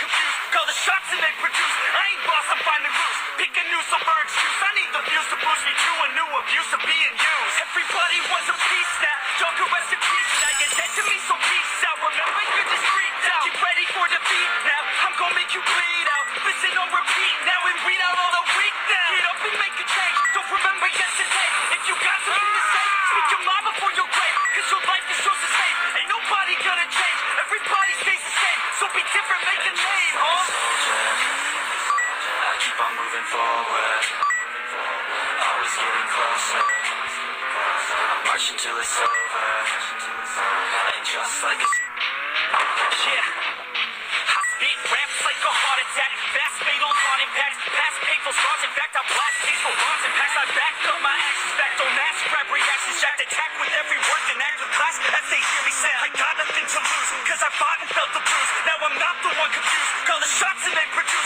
confused. Call the shots and they produce. I ain't boss, I'm finally loose. Pick a new silver excuse. I need the views to boost me to a new abuse of being used. Everybody wants a piece now. Y'all can rest in peace now. You're dead to me, so peace out. Remember you're discreet now. Get ready for defeat now. I'm gonna make you bleed out. Listen on repeat now and weed out all the weak now. Get up and make a change. Don't remember yesterday. If you got something to say, speak your mind before your grave. Cause your life is yours to save. Ain't nobody gonna change. Everybody stays the same. So be different, make a name, huh? I keep on moving forward, always getting closer. I'm marching till it's over, and just like a Yeah. I spit raps like a heart attack. Fast fatal heart impact. Past painful scars. In fact, I blast peaceful rhymes and packs. I back up my actions. Back don't ask. Grab reactions. Jacked attack with every word. Then act with class as they hear me say I got nothing to lose. Cause I fought and felt the bruise. Now I'm not the one confused. Call the shots and they produce.